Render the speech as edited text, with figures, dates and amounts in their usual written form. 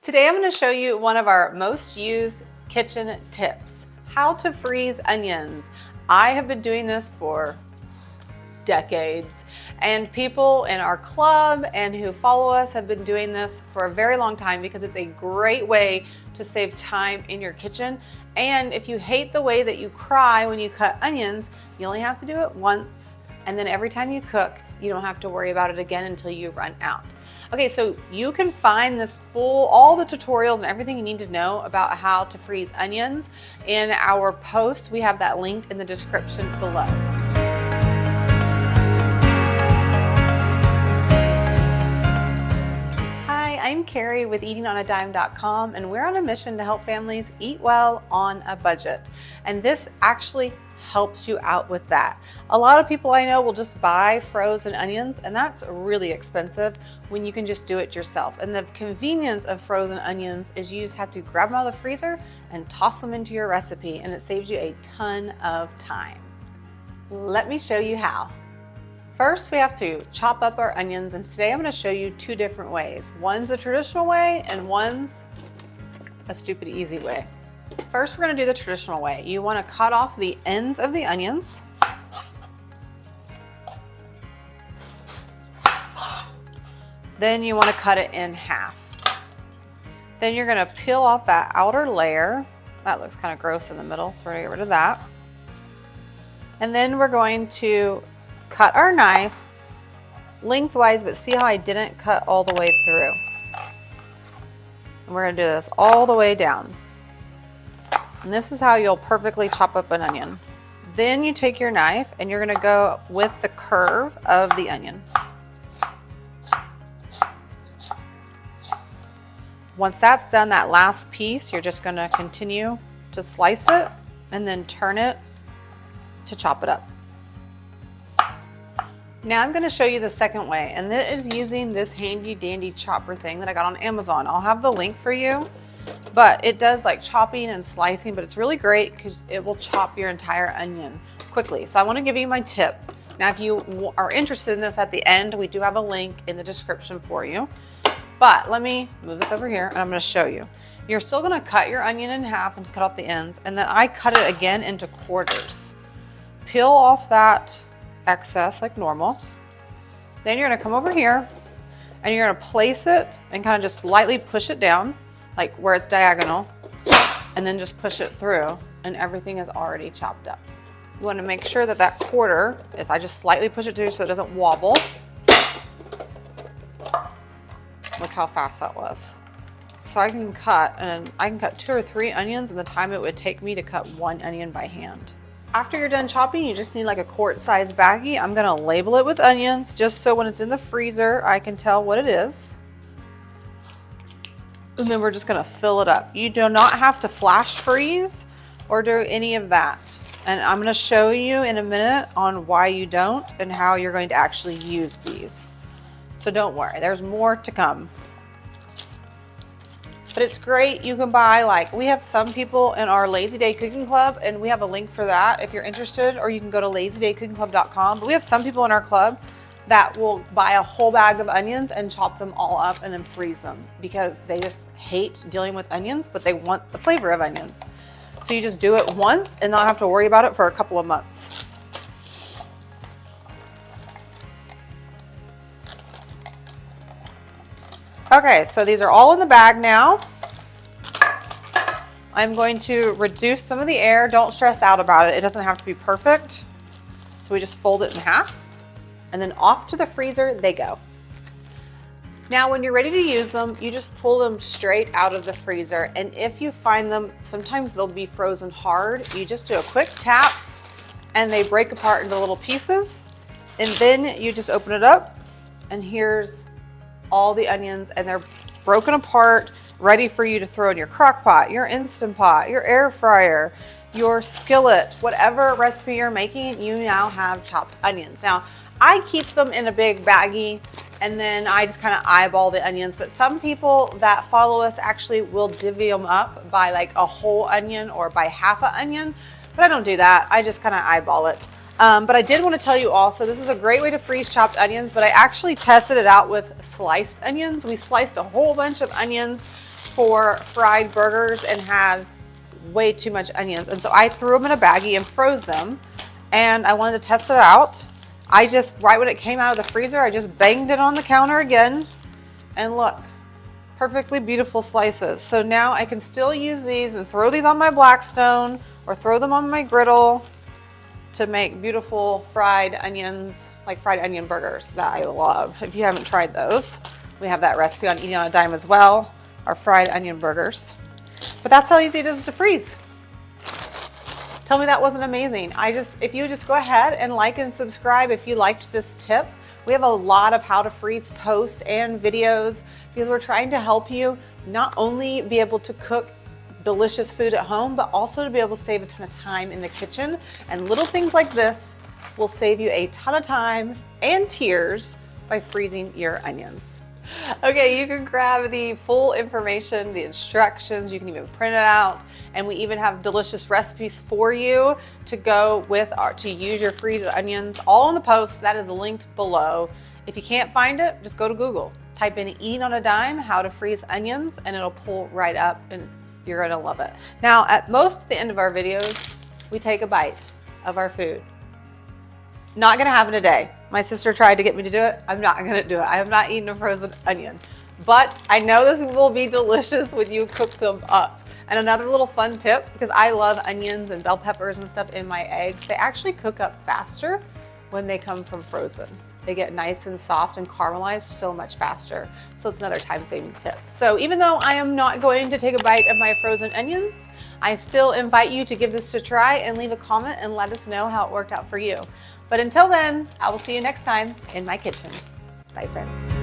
Today I'm going to show you one of our most used kitchen tips, how to freeze onions. I have been doing this for decades, and people in our club and who follow us have been doing this for a very long time because it's a great way to save time in your kitchen. And if you hate the way that you cry when you cut onions, you only have to do it once, and then every time you cook, you don't have to worry about it again until you run out. Okay, so you can find this all the tutorials and everything you need to know about how to freeze onions in our post. We have that linked in the description below. Hi, I'm Carrie with eatingonadime.com, and we're on a mission to help families eat well on a budget. And this actually helps you out with that. A lot of people I know will just buy frozen onions, and that's really expensive when you can just do it yourself. And the convenience of frozen onions is you just have to grab them out of the freezer and toss them into your recipe, and it saves you a ton of time. Let me show you how. First, we have to chop up our onions, and today I'm going to show you two different ways. One's the traditional way and one's a stupid easy way. First, we're going to do the traditional way. You want to cut off the ends of the onions. Then you want to cut it in half. Then you're going to peel off that outer layer. That looks kind of gross in the middle, so we're going to get rid of that. And then we're going to cut our knife lengthwise, but see how I didn't cut all the way through. And we're going to do this all the way down. And this is how you'll perfectly chop up an onion. Then you take your knife and you're going to go with the curve of the onion. Once that's done, that last piece, you're just going to continue to slice it and then turn it to chop it up. Now I'm going to show you the second way, and that is using this handy dandy chopper thing that I got on Amazon. I'll have the link for you. But it does like chopping and slicing, but it's really great because it will chop your entire onion quickly. So I want to give you my tip. Now, if you are interested in this at the end, we do have a link in the description for you. But let me move this over here and I'm going to show you. You're still going to cut your onion in half and cut off the ends. And then I cut it again into quarters. Peel off that excess like normal. Then you're going to come over here and you're going to place it and kind of just lightly push it down, like where it's diagonal, and then just push it through, and everything is already chopped up. You want to make sure that that quarter is, I just slightly push it through so it doesn't wobble. Look how fast that was. So I can cut, and I can cut 2 or 3 onions in the time it would take me to cut 1 onion by hand. After you're done chopping, you just need like a quart-size baggie. I'm gonna label it with onions, just so when it's in the freezer, I can tell what it is. And then we're just gonna fill it up. You do not have to flash freeze or do any of that. And I'm gonna show you in a minute on why you don't and how you're going to actually use these. So don't worry, there's more to come. But it's great. You can buy, like, we have some people in our Lazy Day Cooking Club, and we have a link for that if you're interested, or you can go to lazydaycookingclub.com. But we have some people in our club that will buy a whole bag of onions and chop them all up and then freeze them because they just hate dealing with onions, but they want the flavor of onions. So you just do it once and not have to worry about it for a couple of months. Okay, so these are all in the bag now. I'm going to reduce some of the air. Don't stress out about it. It doesn't have to be perfect. So we just fold it in half. And then off to the freezer they go. Now when you're ready to use them, you just pull them straight out of the freezer. And if you find them, sometimes they'll be frozen hard. You just do a quick tap and they break apart into little pieces. And then you just open it up and here's all the onions, and they're broken apart, ready for you to throw in your crock pot, your Instant Pot, your air fryer, your skillet, whatever recipe you're making, you now have chopped onions. Now, I keep them in a big baggie and then I just kind of eyeball the onions, but some people that follow us actually will divvy them up by like a whole onion or by half an onion, but I don't do that. I just kind of eyeball it. But I did want to tell you also, this is a great way to freeze chopped onions, but I actually tested it out with sliced onions. We sliced a whole bunch of onions for fried burgers and had way too much onions. And so I threw them in a baggie and froze them. And I wanted to test it out. I just, right when it came out of the freezer, I just banged it on the counter again. And look, perfectly beautiful slices. So now I can still use these and throw these on my Blackstone or throw them on my griddle to make beautiful fried onions, like fried onion burgers that I love. If you haven't tried those, we have that recipe on Eating on a Dime as well, our fried onion burgers. But that's how easy it is to freeze. Tell me that wasn't amazing. If you just go ahead and like and subscribe if you liked this tip. We have a lot of how to freeze posts and videos because we're trying to help you not only be able to cook delicious food at home, but also to be able to save a ton of time in the kitchen. And little things like this will save you a ton of time and tears by freezing your onions. Okay, you can grab the full information, the instructions, you can even print it out, and we even have delicious recipes for you to go with to use your freezed onions, all in the post. That is linked below. If you can't find it, just go to Google, type in Eating on a Dime, how to freeze onions, and it'll pull right up and you're gonna love it. Now, at the end of our videos, we take a bite of our food. Not gonna happen today. My sister tried to get me to do it. I'm not gonna do it. I have not eaten a frozen onion. But I know this will be delicious when you cook them up. And another little fun tip, because I love onions and bell peppers and stuff in my eggs, they actually cook up faster when they come from frozen. They get nice and soft and caramelized so much faster. So it's another time-saving tip. So even though I am not going to take a bite of my frozen onions, I still invite you to give this a try and leave a comment and let us know how it worked out for you. But until then, I will see you next time in my kitchen. Bye, friends.